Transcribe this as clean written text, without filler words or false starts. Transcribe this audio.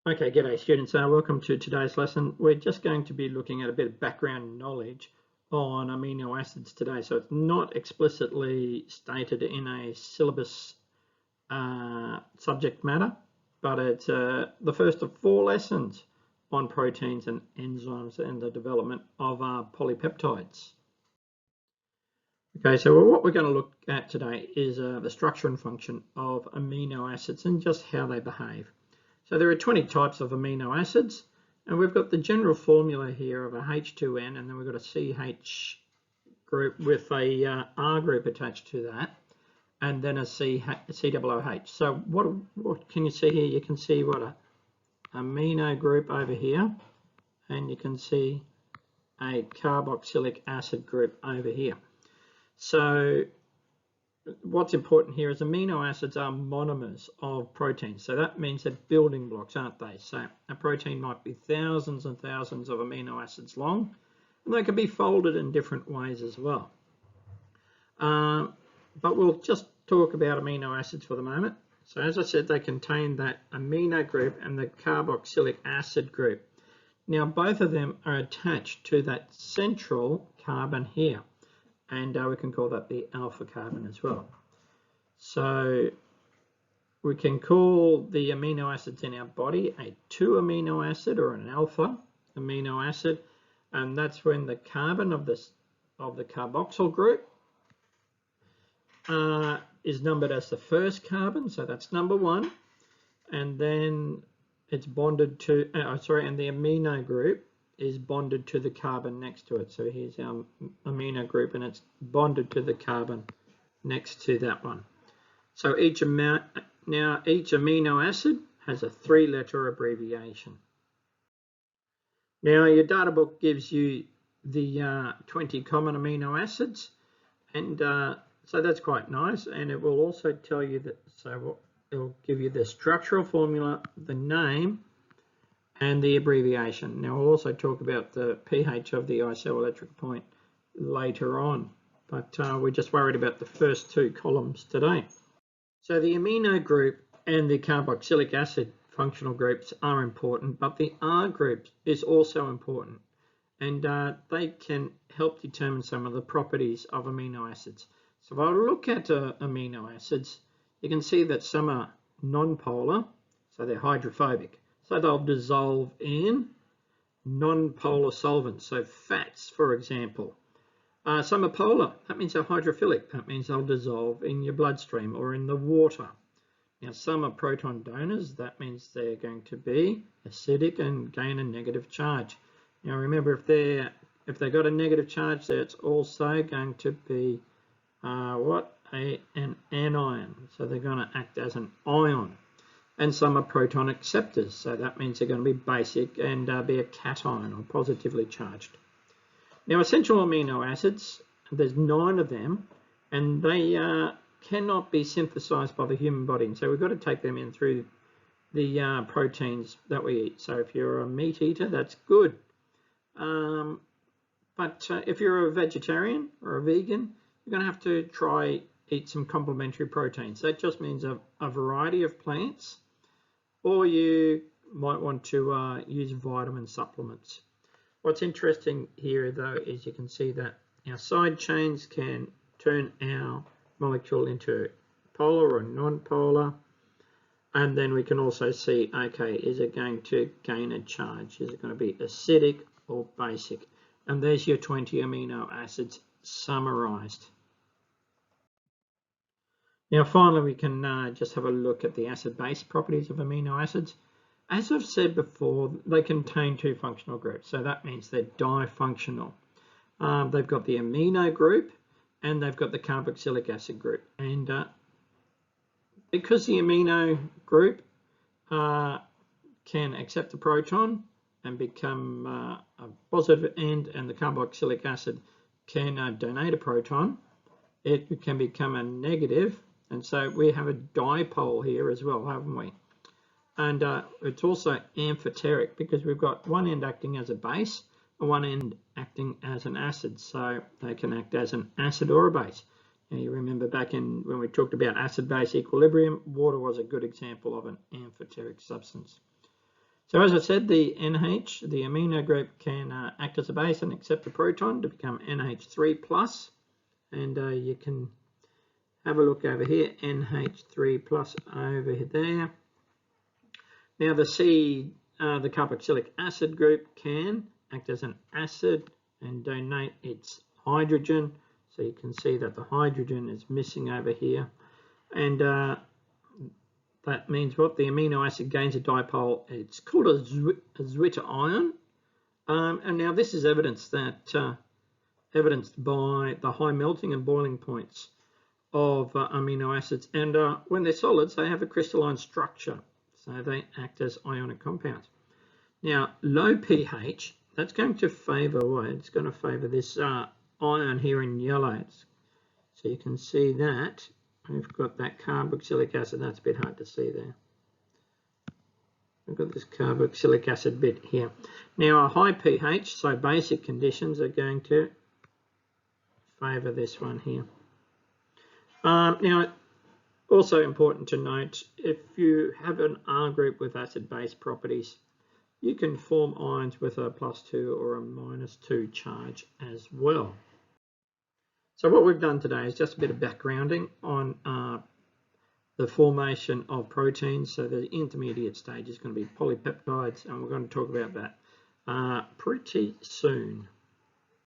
Okay, g'day students. Welcome to today's lesson. We're just going to be looking at a bit of background knowledge on amino acids today. So it's not explicitly stated in a syllabus subject matter, but it's the first of 4 lessons on proteins and enzymes and the development of polypeptides. Okay, so what we're going to look at today is the structure and function of amino acids and just how they behave. So there are 20 types of amino acids, and we've got the general formula here of a H2N, and then we've got a CH group with a R group attached to that, and then a COOH. So what can you see here? You can see what a amino group over here, and you can see a carboxylic acid group over here. So what's important here is amino acids are monomers of proteins. So that means they're building blocks, aren't they? So a protein might be thousands and thousands of amino acids long, and they can be folded in different ways as well. But we'll just talk about amino acids for the moment. So as I said, they contain that amino group and the carboxylic acid group. Now both of them are attached to that central carbon here. And we can call that the alpha carbon as well. So we can call the amino acids in our body a 2 amino acid or an alpha amino acid, and that's when the carbon of the carboxyl group is numbered as the first carbon, so that's number 1, and then it's bonded to and the amino group is bonded to the carbon next to it. So here's our amino group, and it's bonded to the carbon next to that one. So each amino acid has a 3-letter abbreviation. Now your data book gives you the 20 common amino acids, and so that's quite nice, and it will also tell you that, it'll give you the structural formula, the name, and the abbreviation. Now we'll also talk about the pH of the isoelectric point later on, but we're just worried about the first 2 columns today. So the amino group and the carboxylic acid functional groups are important, but the R group is also important, and they can help determine some of the properties of amino acids. So if I look at amino acids, you can see that some are non-polar, so they're hydrophobic. So they'll dissolve in non-polar solvents, so fats, for example. Some are polar, that means they're hydrophilic, that means they'll dissolve in your bloodstream or in the water. Now some are proton donors, that means they're going to be acidic and gain a negative charge. Now remember, if they've got a negative charge there, it's also going to be an anion, so they're going to act as an ion. And some are proton acceptors, so that means they're going to be basic and be a cation or positively charged. Now essential amino acids, there's 9 of them, and they cannot be synthesized by the human body, and so we've got to take them in through the proteins that we eat. So if you're a meat eater, that's good, but if you're a vegetarian or a vegan, you're going to have to eat some complementary proteins. That just means a variety of plants, or you might want to use vitamin supplements. What's interesting here though is you can see that our side chains can turn our molecule into polar or non-polar, and then we can also see, okay, is it going to gain a charge? Is it going to be acidic or basic? And there's your 20 amino acids summarized. Now finally we can just have a look at the acid-base properties of amino acids. As I've said before, they contain 2 functional groups, so that means they're difunctional. They've got the amino group and they've got the carboxylic acid group, and because the amino group can accept the proton and become a positive end, and the carboxylic acid can donate a proton, it can become a negative. And so we have a dipole here as well, haven't we? And it's also amphoteric because we've got one end acting as a base and one end acting as an acid. So they can act as an acid or a base. Now you remember back in when we talked about acid-base equilibrium, water was a good example of an amphoteric substance. So as I said, the NH, the amino group, can act as a base and accept a proton to become NH3+. And you can have a look over here, NH3+ over there. Now the carboxylic acid group can act as an acid and donate its hydrogen. So you can see that the hydrogen is missing over here. And that means what? The amino acid gains a dipole. It's called a Zwitter ion. And now this is evidenced by the high melting and boiling points of amino acids. And when they're solids, they have a crystalline structure. So they act as ionic compounds. Now, low pH, that's going to favour what? It's going to favour this ion here in yellow. So you can see that. We've got that carboxylic acid. That's a bit hard to see there. We've got this carboxylic acid bit here. Now, a high pH, so basic conditions, are going to favour this one here. Now, also important to note, if you have an R group with acid-base properties, you can form ions with a +2 or a -2 charge as well. So what we've done today is just a bit of backgrounding on the formation of proteins. So the intermediate stage is going to be polypeptides, and we're going to talk about that pretty soon.